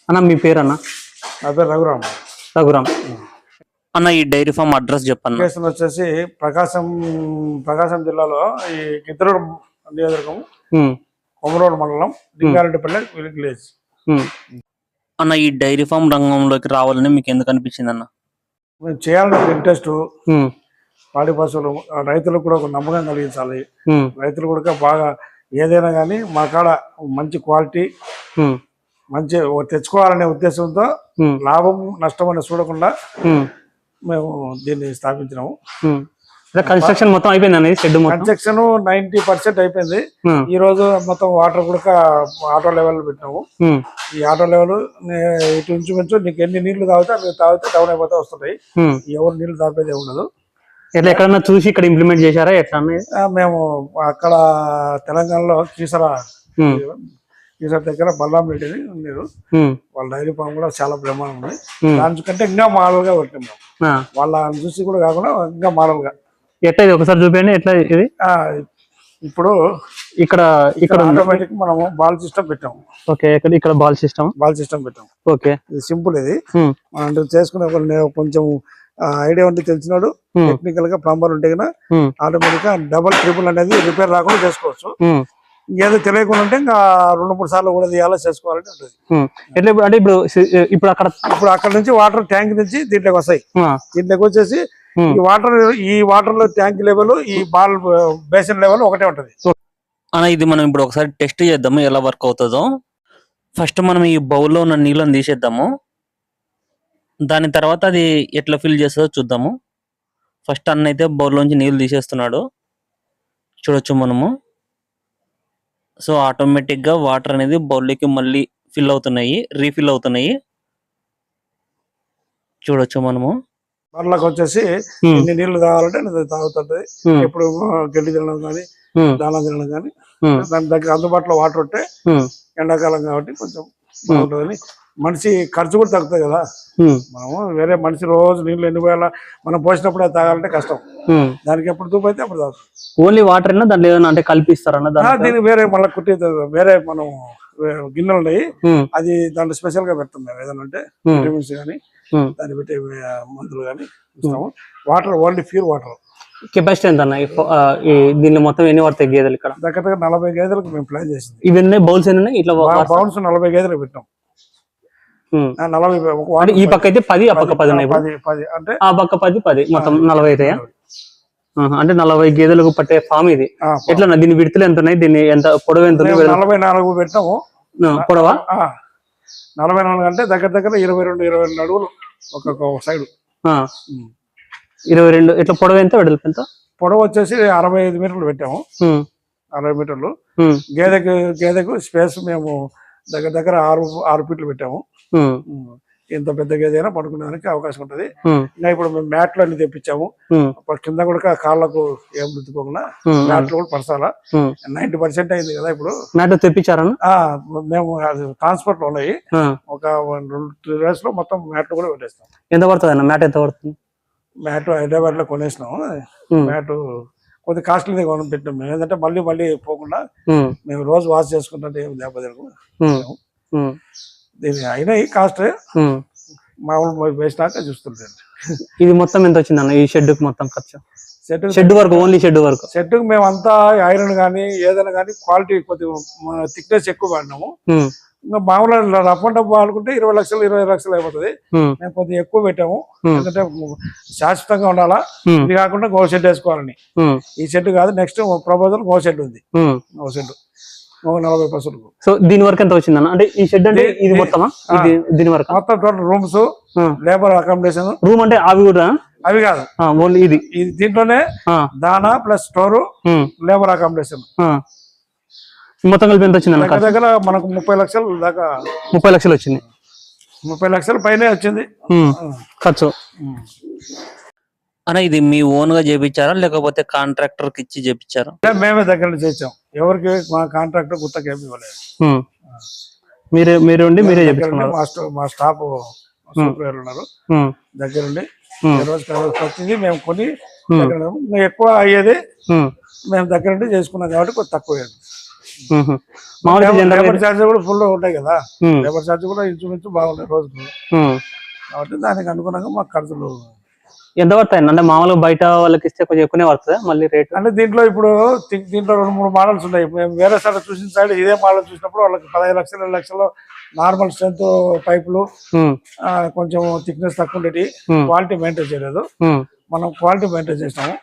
అన్న మీ పేరు అన్న? నా పేరు రఘురామ్. రఘురామ్ అన్న, ఈ డైరీ ఫామ్ అడ్రస్ చెప్పన్న. లొకేషన్ వచ్చేసి ప్రకాశం జిల్లాలో ఈ గిద్దలూరు నియోజకవర్గం, కొమరోడ్ మండలం, లింగారెడ్డిపల్లె విలేజ్. అన్న, ఈ డైరీ ఫామ్ రంగంలోకి రావాలని మీకు ఎందుకు అనిపించింది అన్న? మేము చేయాలని ఇంట్రెస్ట్. పాడి పశువులు రైతులకు కూడా ఒక నమ్మకం కలిగించాలి. రైతులు కూడా బాగా ఏదైనా కానీ మా కాడ మంచి క్వాలిటీ మంచి తెచ్చుకోవాలనే ఉద్దేశంతో లాభం నష్టం అని చూడకుండా మేము దీన్ని స్థాపించినాము. కన్స్ట్రక్షన్ మొత్తం అయిపోయింది. కన్స్ట్రక్షన్ 90% అయిపోయింది. ఈ రోజు మొత్తం వాటర్ కూడా ఆటో లెవెల్ పెట్టినాము. ఈ ఆటో లెవెల్ ఇటు ఇంచుమించు నీకు ఎన్ని నీళ్లు తాగితే డౌన్ అయిపోతే వస్తున్నాయి. ఎవరు నీళ్లు తాపేదే ఉండదు. ఎట్లా ఎక్కడన్నా చూసి ఇక్కడ ఇంప్లిమెంట్ చేశారా ఎట్లా? మేము అక్కడ తెలంగాణలో కీసర దగ్గర బల్లాం రెడ్డిని ఉన్నారు. వాళ్ళ డైరీ ఫామ్ కూడా చాలా బ్రహ్మాండం ఉంది. దానికంటే ఇంకా మోడల్ గా పెట్టాం మేము. వాళ్ళ చూసి కూడా కాకుండా ఇంకా మోడల్ గా. ఎట్లా ఇది ఒకసారి చూపించండి. ఎట్లా ఇది? ఇప్పుడు ఇక్కడ ఆటోమేటిక్ మనము బాల్ సిస్టమ్ పెట్టాము. ఓకే, ఇక్కడ బాల్ సిస్టమ్ పెట్టాం. ఓకే, ఇది సింపుల్. ఇది మనం చేసుకునే కొంచెం ఐడియా ఉంటే తెలిసినాడు టెక్నికల్ గా ప్లంబర్ ఉంటే కన్నా ఆటోమేటిక్ గా డబల్ ట్రిపుల్ అనేది రిపేర్ రాకుండా చేసుకోవచ్చు. ఏదో తెలియకుండా ఉంటే ఇంకా 2-3 సార్లు కూడా తీయాలో చేసుకోవాలంటే ఉంటుంది. అంటే ఇప్పుడు అక్కడ నుంచి వాటర్ ట్యాంక్ నుంచి దీంట్లోకి వస్తాయి. దీంట్లోకి వచ్చేసి ఈ వాటర్ లో ట్యాంక్ లెవెల్, ఈ బాల్ బేసిన్ లెవెల్ ఒకటే ఉంటది. ఇది మనం ఇప్పుడు ఒకసారి టెస్ట్ చేద్దాము ఎలా వర్క్ అవుతుందో. ఫస్ట్ మనం ఈ బౌల్లో ఉన్న నీళ్ళని తీసేద్దాము. దాని తర్వాత అది ఎట్లా ఫిల్ చేస్తుందో చూద్దాము. ఫస్ట్ అన్న అయితే బౌల్లోంచి నీళ్ళు తీసేస్తున్నాడు, చూడొచ్చు మనము. సో ఆటోమేటిక్ గా వాటర్ అనేది బౌల్లోకి మళ్ళీ రీఫిల్ అవుతున్నాయి, చూడొచ్చు మనము. బర్లకు వచ్చేసి ఎన్ని నీళ్లు కావాలంటే తాగుతుంది. ఎప్పుడు గడ్డి తినడం కానీ దానా తినడం కానీ దాని దగ్గర అందుబాటులో వాటర్ ఉంటే ఎండాకాలం కాబట్టి కొంచెం బాగుంటుందని. మనిషి ఖర్చు కూడా తగ్గుతుంది కదా. మనము వేరే మనిషి రోజు నీళ్ళు ఎన్ని పోయాలా, మనం పోసినప్పుడు అది తాగాలంటే కష్టం. దానికి ఎప్పుడు దూపు అయితే అప్పుడు తాగుతుంది. ఓన్లీ వాటర్ దాంట్లో ఏదైనా అంటే కల్పిస్తారన్న? దీనికి వేరే మళ్ళీ కుట్టి వేరే మనం గిన్నెలు ఉన్నాయి, అది దాంట్లో స్పెషల్ గా పెడతాం మేము. ఏదైనా అంటే విటమిన్స్ కానీ దాన్ని పెట్టే మందులు కానీ ఇస్తాము. Water only pure water. Capacity ఎంత అన్న దీన్ని? మొత్తం ఎన్ని పడతాయి గేదెలు ఇక్కడ? దగ్గర 40 గేదెలకు మేము ప్లాన్ చేసింది. ఇవన్నీ బౌల్స్ ఎన్ని? ఇట్లా బౌల్స్ 40 గేదెలకు పెట్టాం. 40 ఈ పక్క అయితే 10, ఆ పక్క 10 ఉన్నాయి. 10 అంటే ఆ పక్క 10 మొత్తం 40 అవుతాయా? అంటే 40 గేదెలకు పట్టే ఫామ్ ఇది. ఎట్లా దీని విడతలు ఎంత ఉన్నాయి? దీన్ని ఎంత పొడవు ఎంత? 44 పెట్టాము. పొడవా 44 అంటే దగ్గర 22 అడుగులు ఒక్కొక్క సైడ్. 22. ఎట్లా పొడవు ఎంత, వెడల్పు ఎంత? పొడవు వచ్చేసి 65 మీటర్లు పెట్టాము. 60 మీటర్లు. గేదెకు స్పేస్ మేము దగ్గర 6 ఫీట్లు పెట్టాము. ఎంత పెద్ద గేదె అయినా పడుకునేదానికి అవకాశం ఉంటది. ఇంకా ఇప్పుడు మేము మ్యాట్లు అన్ని తెప్పించాము. కింద కూడా కాళ్ళకు ఏం రుద్దుకోకుండా మ్యాట్లు కూడా పరచాలా. 90% అయింది కదా ఇప్పుడు. మ్యాట్ తెప్పించారా? మేము ట్రాన్స్పోర్ట్ లో ఉన్నాయి. ఒక 2-3 days లో మొత్తం మ్యాట్లు కూడా పెట్టేస్తాం. ఎంత పడుతుంది అన్న మ్యాట్? ఎంత పడుతుంది మ్యాట్? హైదరాబాద్ లో కొనేసినాము. మ్యాట్ కొద్ది కాస్ట్లీ కొనం పెట్టాం మేము. ఏంటంటే మళ్ళీ పోకుండా మేము రోజు వాష్ చేసుకుంటే ఏం లేకపోతే దీని అయినాయి కాస్ట్ మామూలు వేసినాక చూస్తుంటాను. ఇది మొత్తం ఎంత వచ్చింది అన్న ఈ షెడ్ మొత్తం ఖర్చు? షెడ్ వరకు, ఓన్లీ షెడ్ వరకు. షెడ్ మేము అంతా ఐరన్ కానీ ఏదైనా కానీ క్వాలిటీ కొద్దిగా థిక్నెస్ ఎక్కువ వాడినాము. ఇంకా మామూలు రఫ్ అండ్ టఫ్ వాడుకుంటే 20 లక్షలు 25 లక్షలు అయిపోతుంది. మేము కొద్దిగా ఎక్కువ పెట్టాము. ఎందుకంటే శాశ్వతంగా ఉండాలా. ఇది కాకుండా గో షెడ్ వేసుకోవాలని. ఈ షెడ్ కాదు, నెక్స్ట్ ప్రపోజల్ గో షెడ్ ఉంది. Go shed 40%. సో దీని వరకు ఎంత వచ్చింది అన్న? అంటే ఈ షెడ్ అంటే ఇది మొత్తమా? దీని వరకు మొత్తం total rooms, labour accommodation. Room అంటే అవి కూడా? అవి కాదు, ఓన్లీ ఇది. దీంట్లోనే దానా ప్లస్ స్టోరు, లేబర్ అకామిడేషన్ మొత్తం కలిపి ఎంత వచ్చింది అన్న? దగ్గర మనకు 30 లక్షలు దాకా. 30 లక్షలు వచ్చింది. 30 లక్షల పైనే వచ్చింది ఖర్చు. అన్న ఇది మీ ఓన్ గా చేపించారా లేకపోతే కాంట్రాక్టర్ కి ఇచ్చి చేపించారా? మేమే దగ్గర నుంచి చేసాం. ఎవరికి మా కాంట్రాక్టర్ గుత్తకి ఏమి ఇవ్వలేదు. మీరే చేపించుకున్నారు? మా స్టాఫ్ సూపర్వైజర్ ఉన్నారు దగ్గరుండి. ప్రతిదీ మేము కొని ఎక్కువ అయ్యేది మేము దగ్గరుండి చేసుకున్నాం కాబట్టి కొంచెం తక్కువ. లేబర్ ఛార్జ్ కూడా ఫుల్ ఉంటాయి కదా, లేబర్ ఛార్జ్ కూడా ఇంచుమించు బాగున్నాయి రోజుకు. కాబట్టి దానికి అనుగుణంగా మాకు ఖర్చులు ఎంత పడతాయి అంటే మామూలుగా బయట వాళ్ళకి ఇస్తే కొంచెం ఎక్కువనే పడుతుంది మళ్ళీ రేట్. అంటే దీంట్లో ఇప్పుడు దీంట్లో 2-3 మోడల్స్ ఉన్నాయి. మేము వేరే సైడ్ చూసిన సైడ్ ఇదే మోడల్ చూసినప్పుడు వాళ్ళకి 15 లక్షలు 20 లక్షలు నార్మల్ స్ట్రెంత్ పైపులు, కొంచెం థిక్నెస్ తక్కువ ఉండేది, క్వాలిటీ మెయింటైన్ చేయలేదు. మనం క్వాలిటీ మెయింటైన్ చేసినాము.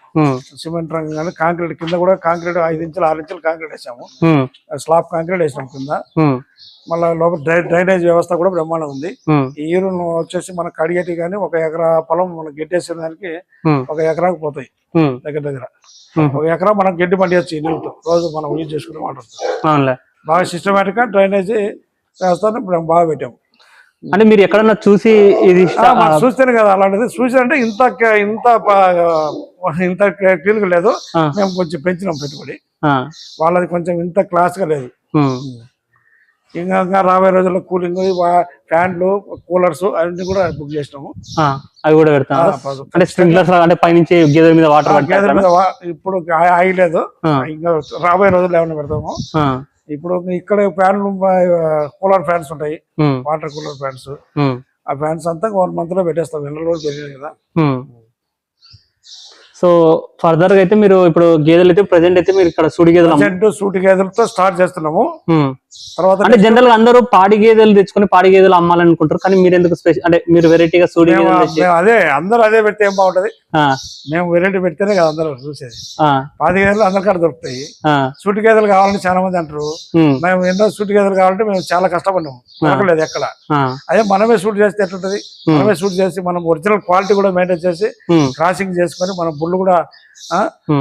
సిమెంట్ రంగం కానీ కాంక్రీట్ కింద కూడా కాంక్రీట్ 5 ఇంచులు 6 ఇంచులు కాంక్రీట్ వేసాము. స్లాబ్ కాంక్రీట్ వేసినాము కింద. మళ్ళీ లోపల డ్రైనేజ్ వ్యవస్థ కూడా బ్రహ్మాండం ఉంది. ఈ ఈరు వచ్చేసి మన కడిగేటి కానీ 1 ఎకరా పొలం మనం గెట్టేసిన దానికి 1 ఎకరాకు పోతాయి దగ్గర దగ్గర. 1 ఎకరా మనం గడ్డి పండియచ్చు ఈ నీళ్ళతో, రోజు మనం యూజ్ చేసుకునే వాటర్. బాగా సిస్టమేటిక్ గా డ్రైనేజ్ వ్యవస్థను బాగా పెట్టాము. అంటే మీరు ఎక్కడన్నా చూసి ఇది చూస్తేనే కదా అలాంటిది. చూసి అంటే ఇంత ఇంత క్లీన్ గా లేదు, మేము కొంచెం పెంచినాం పెట్టుబడి. వాళ్ళది కొంచెం ఇంత క్లాస్ గా లేదు. ఇంకా రాబోయే రోజుల్లో కూలింగ్ ఫ్యాన్లు కూలర్స్ అవన్నీ కూడా బుక్ చేసినాము. అవి కూడా పెడతాం. అంటే స్ప్రింక్లర్స్ అంటే పైనుంచి గేదెల మీద వాటర్, గేదెల మీద ఇప్పుడు ఆగలేదు. ఇంకా రాబోయే రోజుల్లో ఏమైనా పెడతాము. ఇప్పుడు ఇక్కడ ఫ్యాన్లు కూలర్ ఫ్యాన్స్ ఉంటాయి, వాటర్ కూలర్ ఫ్యాన్స్. ఆ ఫ్యాన్స్ అంతా 1 month లో పెట్టేస్తాం. ఎండలు కూడా పెరిగాయి కదా. సో ఫర్దర్ గా అయితే మీరు ఇప్పుడు గేదెలు అయితే ప్రెసెంట్ అయితే మీరు ఇక్కడ సూటి గేదెలతో స్టార్ట్ చేస్తున్నాము. తర్వాత అంటే జనరల్ గా అందరూ పాడి గేదెలు తెచ్చుకొని పాడి గేదెలు అమ్మాలనుకుంటారు, కానీ మీరు ఎందుకు స్పెషల్ అంటే మీరు వెరైటీగా సూడి అదే అందరూ అదే పెడితే ఏం బాగుంటది. మేము వెరైటీ పెడితేనే కదా అందరూ చూసేది. పాడి గేదెలు అందరికాడ దొరుకుతాయి. సూటి గేదెలు కావాలని చాలా మంది అంటారు. మేము ఎన్నో సూటి గేదెలు కావాలంటే మేము చాలా కష్టపడ్డాము, దొరకలేదు ఎక్కడ. అదే మనమే సూట్ చేస్తే ఎట్లుంటది, మనమే సూట్ చేసి మనం ఒరిజినల్ క్వాలిటీ కూడా మెయింటైన్ చేసి క్రాసింగ్ చేసుకొని మనం బుల్లు కూడా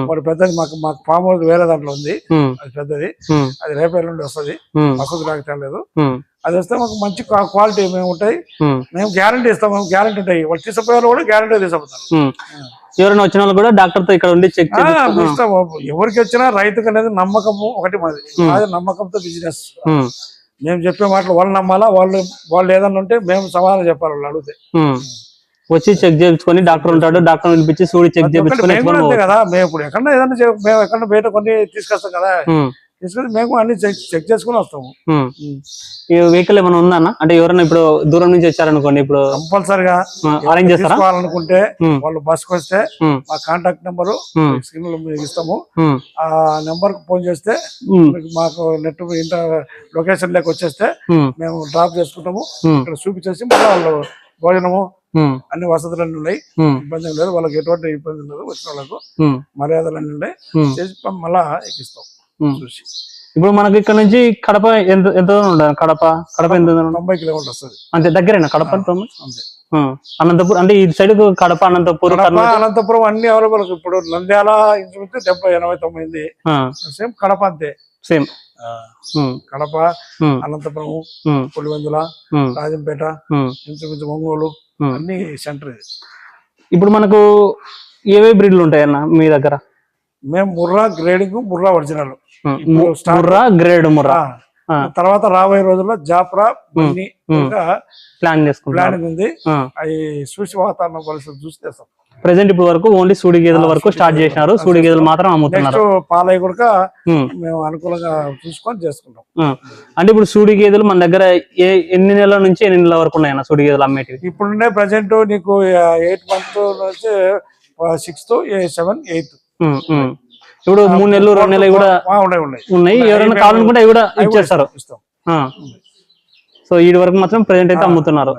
మరి పెద్దది మాకు ఫామ్ హౌస్ వేరే దాంట్లో ఉంది, అది పెద్దది. అది రేపటి నుండి వస్తుంది, వసతి నాకు తెలియదు. అది వస్తే మాకు మంచి క్వాలిటీ మేము ఉంటాయి. మేము గ్యారంటీ ఇస్తాం, మేము గ్యారంటీ ఉంటాయి. వాళ్ళు తీసుకుపోయే వాళ్ళు కూడా గ్యారంటీ తీసుకుపోతాం. ఎవరైనా వచ్చిన వాళ్ళు కూడా డాక్టర్ తో ఇక్కడ ఉండి చెక్ ఇస్తాం. ఎవరికి వచ్చినా రైతుకు అనేది నమ్మకము ఒకటి మాది. నమ్మకంతో బిజినెస్. మేము చెప్పే మాటలు వాళ్ళు నమ్మాలా, వాళ్ళు ఏదన్నా ఉంటే మేము సమాధానం చెప్పాలి వాళ్ళు అడిగితే. వచ్చి చెక్ చేయించుకొని డాక్టర్ ఉంటాడు, డాక్టర్ పిలిపించి సూడి చెక్ చేయించుకొని కదా. మేము ఇప్పుడు ఎక్కడ ఏదన్నా మేము ఎక్కడ బయట కొన్ని తీసుకొస్తాం కదా, తీసుకొని మేము అన్ని చెక్ చేసుకుని వస్తాము. ఈ వెహికల్ ఏమైనా ఉందా అన్న? అంటే ఎవరైనా ఇప్పుడు దూరం నుంచి వచ్చారనుకోండి, ఇప్పుడు కంపల్సరిగా అరేంజ్ చేసుకోవాలనుకుంటే వాళ్ళు బస్కి వస్తే మా కాంటాక్ట్ నెంబర్ స్క్రీన్ లో మీకు ఇస్తాము. ఆ నెంబర్ కు ఫోన్ చేస్తే మాకు నెట్ లొకేషన్ లేక వచ్చేస్తే మేము డ్రాప్ చేసుకుంటాము. ఇక్కడ చూపించేసి మళ్ళీ వాళ్ళు భోజనము అన్ని వసతులన్నీ ఉన్నాయి, ఇబ్బంది లేదు. వాళ్ళకి ఎటువంటి ఇబ్బంది లేదు. వచ్చిన వాళ్ళకు మర్యాదలన్నీ ఉన్నాయి, చేసి మళ్ళా ఎక్కిస్తాం చూసి. ఇప్పుడు మనకి ఇక్కడ నుంచి కడప ఎంత కడప ఎంత 90 కిలోమీటర్లు వస్తుంది. అంతే దగ్గరేనా కడప? అంతే. అనంతపురం అంటే ఈ సైడ్ కడప అనంతపురం అన్ని అవైలబుల్. ఇప్పుడు నంద్యాల ఇంచుమించు 70, 80, 90. సేమ్ కడప అంతే. సేమ్ కడప, అనంతపురం, పులివెందుల, రాజంపేట, ఇంచుమించు ఒంగోలు అన్ని సెంటర్ ఇది. ఇప్పుడు మనకు ఏవే బ్రీడ్లు ఉంటాయన్న మీ దగ్గర? మేము Murrah grading, Murrah original, Murrah grade Murrah. తర్వాత రాబోయే రోజుల్లో జాఫ్రా ప్లానింగ్ ఉంది. అవి చూసి వాతావరణ పరిస్థితి చూసి తెస్తాం. ప్రెసెంట్ ఇప్పుడు వరకు ఓన్లీ సూడి గేదెల వరకు స్టార్ట్ చేసినారు, సూడి గేదెలు మాత్రం అమ్ముతున్నారు. పాలయ్య కూడా మేము అనుకూలంగా చూసుకొని చేసుకుంటాం. అంటే ఇప్పుడు సూడి గేదెలు మన దగ్గర ఎన్ని నెలల నుంచి ఎన్ని నెలల వరకు ఉన్నాయన్న సూడి గేదెలు అమ్మేటివి? ఇప్పుడుండే ప్రెసెంట్ నీకు 8 months నుంచి 6th, 7th, 8th. ఇప్పుడు 3 నెలలు 2 నెలలు కూడా ఉన్నాయి. ఎవరైనా కావాలనుకుంటే అవి కూడా ఇచ్చేస్తారు. సో ఈ వరకు మాత్రం ప్రెసెంట్ అయితే అమ్ముతున్నారు.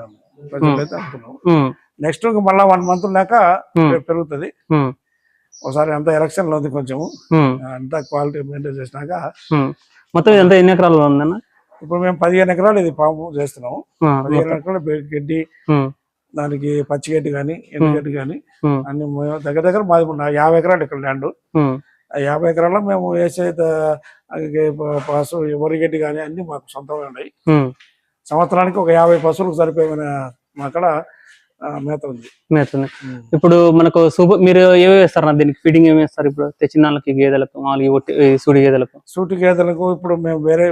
నెక్స్ట్ మళ్ళా 1 month లేక పెరుగుతుంది. ఒకసారి అంత ఎలక్షన్ లో ఉంది, కొంచెం అంతా క్వాలిటీ మెయింటైన్ చేసినాక. మొత్తం ఎంత ఎన్ని ఎకరాలు ఉందన్న? ఇప్పుడు మేము 15 ఎకరాలు ఇది ఫామ్ చేస్తున్నాము. 15 ఎకరాలు గడ్డి, దానికి పచ్చిగడ్డి కానీ ఎండుగడ్డి కానీ అన్ని దగ్గర దగ్గర మాది 50 ఎకరాలు ఇక్కడ ల్యాండ్. 50 ఎకరాల్లో మేము వేసే వరిగడ్డి కానీ అన్ని మాకు సొంతంగా ఉన్నాయి. సంవత్సరానికి ఒక 50 పశువులకు సరిపోయిన అక్కడ మేత ఉంది. ఇప్పుడు మనకు మీరు ఏమేమి వేస్తారు దీనికి? ఫీడింగ్ ఏమి వేస్తారు ఇప్పుడు తెచ్చిన వాళ్ళకి గేదెలకు, సూడి గేదెలకు? సూటి గేదెలకు ఇప్పుడు మేము వేరే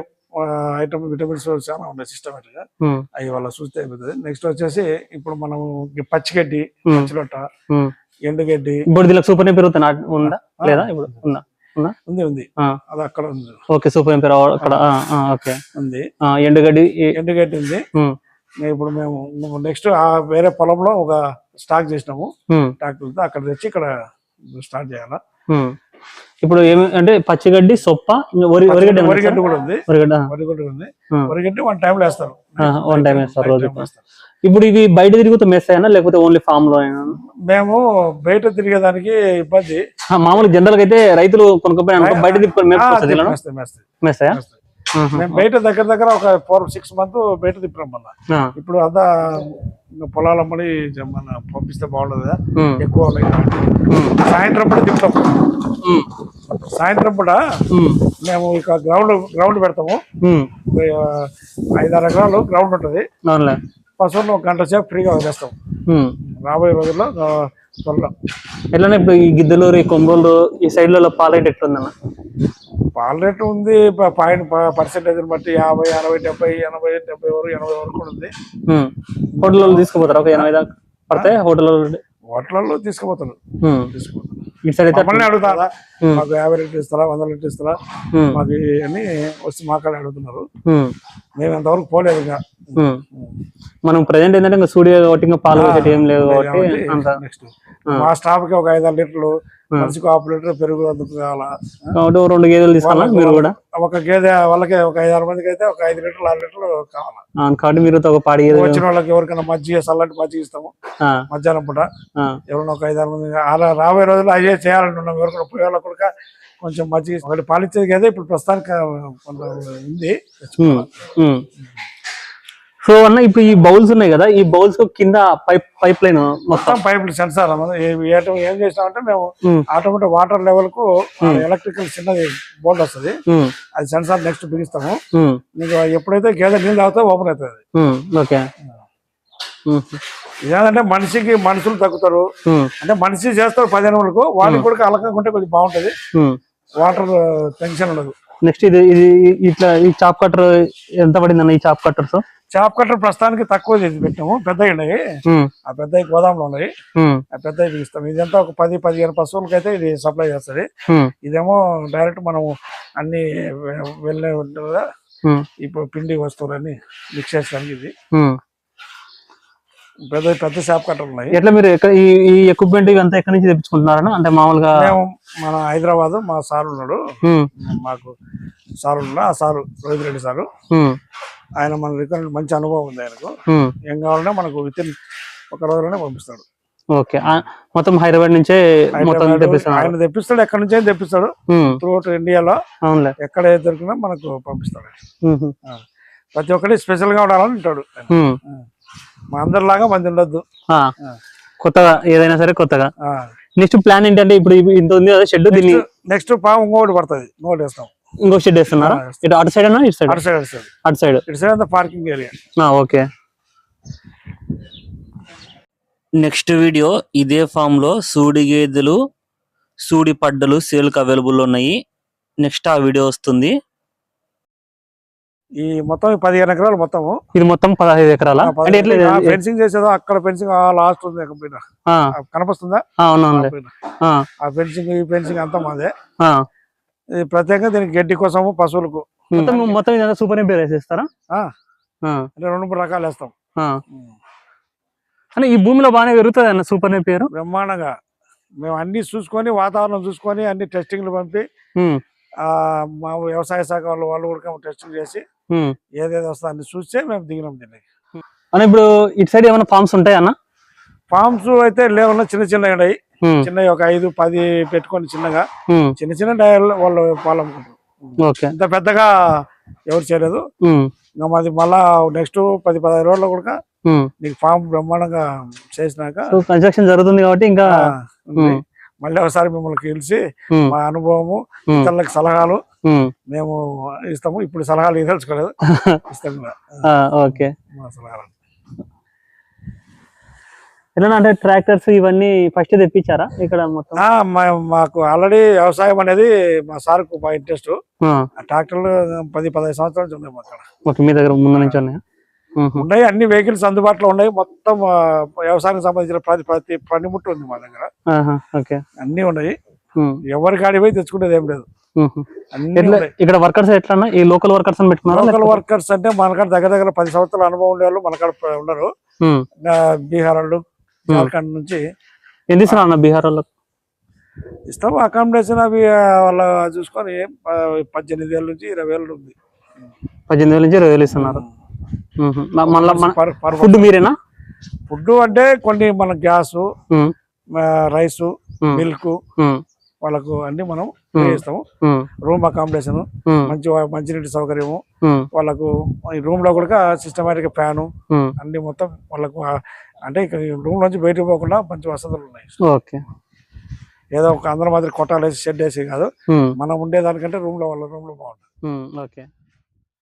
ఐటమ్ విటమిన్స్ చాలా ఉన్నాయి సిస్టమేటిక్ గా, అవి వాళ్ళ చూస్తే అయిపోతుంది. నెక్స్ట్ వచ్చేసి ఇప్పుడు మనం పచ్చిగడ్డి, పచ్చిరొట్ట, ఎండుగడ్డి, ఇప్పుడు దీనికి సూపర్ పెరుగుతున్నా ఉందా లేదా? ఇప్పుడు ఉందా? ఉందా? ఉంది ఉంది, ఆ, అది అక్కడ ఉంది. ఓకే, సూపర్ ఎంపైర్ అక్కడ. ఓకే, ఉంది, ఎండుగడ్డి. ఎండుగడ్డి ఉంది. ఉమ్, ఇప్పుడు మేము నెక్స్ట్ వేరే పొలంలో ఒక స్టాక్ చేసినాము ట్రాక్టర్తో, అక్కడ తెచ్చి ఇక్కడ స్టార్ట్ చేయాలా. ఇప్పుడు ఏమి అంటే పచ్చిగడ్డి, సొప్ప, వరిగడ్డి వరిగడ్డి కూడా ఉంది. వరిగడ్డి ఉంది. వరిగడ్డి 1 టైం వేస్తారు, 1 టైం వేస్తారు రోజు. ఇప్పుడు ఇవి బయట తిరుగుతూ మేస్తాయనా లేకపోతే ఓన్లీ ఫామ్ లో? మేము బయట తిరిగేదానికి ఇబ్బంది. మామూలు జనరల్ గా అయితే రైతులు కొనుక్కోపోయి బయట తిప్పుకొని మేస్తాయా? మేము బయట దగ్గర ఒక 4-6 మంత్ బయట తిప్పినాం. మళ్ళా ఇప్పుడు అంతా పొలాల మళ్ళీ మన పంపిస్తే బాగుండదు కదా, ఎక్కువ సాయంత్రం పూట తిప్పుతాం. సాయంత్రం పూట మేము ఇక గ్రౌండ్ పెడతాము. 5-6 ఎకరాలు గ్రౌండ్ ఉంటుంది. పశువులను 1 గంట సేపు ఫ్రీగా వదిలేస్తాం. రాబోయే రోజుల్లో త్వరలో ఎట్లా ఇప్పుడు ఈ గిద్దలూరు, ఈ కొమ్మూరు ఈ సైడ్ లో పాల రేట్ ఎట్లుందన్న? పాల రేటు ఉంది, పర్సెంటేజ్ బట్టి 50, 60, 70, 80, 70 వరకు, 80 వరకు ఉంది. హోటల్లో తీసుకుపోతారు ఒక 80 దాకా పడతాయి. హోటల్లో తీసుకుపోతారు. ఇటు సైడ్ అయితే అడుగుతారా, మాకు 50 లీటర్ ఇస్తారా, 100 లీటర్ ఇస్తారా, మాకు అని వచ్చి మాకాడే అడుగుతున్నారు. మేము ఎంతవరకు పోలేదు. ఇంకా మనం ప్రజెంట్ ఏంటంటే ఇంకా స్టూడియో కాబట్టి ఇంకా పాలు ఏం లేదు కాబట్టి నెక్స్ట్ మా స్టాఫ్ కి ఒక 5-6 లీటర్లు, మనిషికి 1/2 లీటర్ పెరుగు అందుకు కావాలా. 2 గేదెలు తీసుకోవాలా మీరు కూడా? ఒక గేదె వాళ్ళకి ఒక 5-6 మందికి అయితే ఒక 5 లీటర్లు 6 లీటర్లు కావాలా కాబట్టి మీరు ఒక పాడి వచ్చిన వాళ్ళకి ఎవరికైనా మజ్జిగ, చల్లటి మజ్జిగ ఇస్తాము మధ్యాహ్నం పూట. ఎవరైనా ఒక 5-6 మంది అలా రాబోయే రోజుల్లో అయ్యే చేయాలంటున్నాం. ఎవరికైనా పోయే వాళ్ళకి కూడా కొంచెం మజ్జిగ, ఒకటి పాలిచ్చేది కదా ఇప్పుడు ప్రస్తుతానికి కొంత ఉంది. సో అన్న ఇప్పుడు ఈ బౌల్స్ ఉన్నాయి కదా, ఈ బౌల్స్ కింద పైప్ లైన్ మొత్తం పైపులు సెన్సార్ ఏం చేసినామంటే మేము ఆటోమేటిక్ వాటర్ లెవెల్ కు ఎలక్ట్రికల్ చిన్నది బోర్డు వస్తుంది, అది సెన్సార్ నెక్స్ట్ బిగిస్తాము. మీకు ఎప్పుడైతే గేదె నీళ్ళు తాగుతా ఓపెన్ అవుతుంది. ఓకే, ఇదేంటంటే మనుషులు తగ్గుతారు, అంటే మనిషి చేస్తారు 10 ఎనిమిదిలకు, వాళ్ళకి కూడా అలకకుంటే కొంచెం బాగుంటది, వాటర్ టెన్షన్ ఉండదు. నెక్స్ట్ ఇది ఇట్లా ఈ చాప్ కట్టర్ ఎంత పడింది అన్న? ఈ చాప్ కట్టర్స్ చాప్ కట్టర్ ప్రస్తుతానికి తక్కువ చేసి పెట్టాము, పెద్దవి ఉన్నాయి. ఆ పెద్దవి గోదాంలో ఉన్నాయి, ఆ పెద్దవి బిగిస్తాం. ఇదంతా ఒక 10-15 పశువులకి అయితే ఇది సప్లై చేస్తుంది. ఇదేమో డైరెక్ట్ మనం అన్ని వెళ్ళే ఉంటుందా, ఇప్పుడు పిండి వస్తువులన్నీ మిక్స్ చేస్తానికి ఇది పెద్ద షాప్ కట్టర్ ఉన్నాయి. ఎట్లా మీరు ఈ ఎక్విప్మెంట్ ఇవంతా ఎక్కడి నుంచి తెప్పించుకుంటున్నారన్నా? అంటే మామూలుగా మన హైదరాబాద్ మా సార్ ఉన్నాడు, మాకు సార్ ఉన్నా, ఆ సారు రోహిత్ సారు, ఆయన మన రికార్డు మంచి అనుభవం ఉంది ఆయనకు. ఏం కావాలన్నా మనకు వితిన్ 1 రోజులోనే పంపిస్తాడు. ఓకే, మొత్తం హైదరాబాద్ నుంచే ఆయన తెప్పిస్తాడు, ఎక్కడి నుంచే తెప్పిస్తాడు. త్రూఅవుట్ ఇండియాలో ఎక్కడ దొరికినా మనకు పంపిస్తాడు. ప్రతి ఒక్కటి స్పెషల్ గా ఉండాలని ఉంటాడు. మా అందరిలాగా మంది ఉండొద్దు, కొత్తగా ఏదైనా సరే కొత్తగా. నెక్స్ట్ ప్లాన్ ఏంటంటే ఇప్పుడు ఇంత ఉంది కదా షెడ్, దీన్ని నెక్స్ట్ పాము ఇంకోటి పడుతుంది, ఇంకోటి వేస్తాం. ఇంకో షెడ్ వేస్తున్నారా? ఇటు అటు సైడ్ అన్నా ఇటు సైడ్? అటు సైడ్ అంతా parking area. Okay, next video ఇదే ఫామ్ లో సూడి గేదెలు, సూడి పడ్డలు సేల్కి అవైలబుల్ ఉన్నాయి. నెక్స్ట్ ఆ వీడియో వస్తుంది. ఈ మొత్తం 15 ఎకరాలు మొత్తము. ఇది మొత్తం 15 ఎకరాల. ఫెన్సింగ్ చేసేదో అక్కడ ఫెన్సింగ్ లాస్ట్ ఉంది కనిపిస్తుందా? ఆ ఫెన్సింగ్ ఈ ఫెన్సింగ్ అంతా మాదే. ప్రత్యేకంగా దీనికి గడ్డి కోసము పశువులకు మొత్తం సూపర్ ఎంపైర్ వేసేస్తారా? అంటే 2-3 రకాలు వేస్తాం. అంటే ఈ భూమిలో బాగానే పెరుగుతుంది అన్న సూపర్ ఎంపైర్ బ్రహ్మాండంగా. మేము అన్ని చూసుకొని, వాతావరణం చూసుకొని, అన్ని టెస్టింగ్లు పంపి, మా వ్యవసాయ శాఖ వాళ్ళు కూడా టెస్టింగ్ చేసి ఏదేదో వస్తా అన్ని చూస్తే మేము దిగినాం దీనికి. అన్న ఇప్పుడు ఇటు సైడ్ ఏమైనా ఫార్మ్స్ ఉంటాయి అన్న? ఫార్మ్స్ అయితే లేవన్నా చిన్న ఉన్నాయి, చిన్నవి ఒక 5-10 పెట్టుకొని చిన్నగా చిన్న డయర్లు వాళ్ళు పాలమ్ముకుంటారు. ఇంత పెద్దగా ఎవరు చేయలేదు. ఇంకా మాది మళ్ళా నెక్స్ట్ 10-15 రోజుల్లో కూడా నీకు ఫామ్ బ్రహ్మాండంగా చేసినాక కన్స్ట్రక్షన్ జరుగుతుంది కాబట్టి ఇంకా మళ్ళీ ఒకసారి మిమ్మల్ని పిలిచి మా అనుభవము, ఇతరులకు సలహాలు మేము ఇస్తాము. ఇప్పుడు సలహాలు తెలుసుకోలేదు, ఇస్తాం మా సలహాలు. ఎలా అంటే ట్రాక్టర్స్ ఇవన్నీ ఫస్ట్ తెప్పించారా ఇక్కడ మొత్తం? మాకు ఆల్రెడీ వ్యవసాయం అనేది మా సార్కు బాగా ఇంట్రెస్ట్. ట్రాక్టర్లు 10-15 సంవత్సరాల నుంచి ఉన్నాయి అక్కడ. మీ దగ్గర ముందు నుంచి ఉన్నాయా? ఉన్నాయి, అన్ని వెహికల్స్ అందుబాటులో ఉన్నాయి. మొత్తం వ్యవసాయానికి సంబంధించిన ప్రతి పనిముట్టు ఉంది మా దగ్గర, అన్ని ఉన్నాయి. ఎవరికి ఆడిపోయి తెచ్చుకునేది ఏం లేదు. అన్ని ఎట్లా ఇక్కడ వర్కర్స్ ఎట్లా ఈ లోకల్ వర్కర్స్ అని పెట్టుకున్నారా? లోకల్ వర్కర్స్ అంటే మనకాడ దగ్గర 10 సంవత్సరాల అనుభవం ఉండే వాళ్ళు మనకాడ ఉన్నారు. బీహార్ వాళ్ళు, జార్ఖండ్ నుంచి. ఎంత ఇస్తున్నారు అన్న బీహార్ వాళ్ళకి? ఇస్తాము అకామిడేషన్ అవి వాళ్ళ చూసుకొని 18,000 నుంచి 20,000 ఉంది. 18,000 నుంచి 20,000 ఇస్తున్నారు. మళ్ళీ ఫుడ్ మీరేనా? ఫుడ్ అంటే కొన్ని మన గ్యాస్, రైస్, మిల్క్ వాళ్ళకు అన్ని మనం ఇస్తాము. రూమ్ అకామిడేషన్, మంచినీటి సౌకర్యము వాళ్ళకు. రూమ్ లో కూడా సిస్టమేటిక్ ఫ్యాను అన్ని మొత్తం వాళ్ళకు. అంటే రూమ్ నుంచి బయటకు పోకుండా మంచి వసతులు ఉన్నాయి. ఏదో ఒక అందరి మాదిరి కొట్టాలేసి షెడ్ వేసి కాదు, మనం ఉండేదానికంటే రూమ్ లో బాగుంటుంది.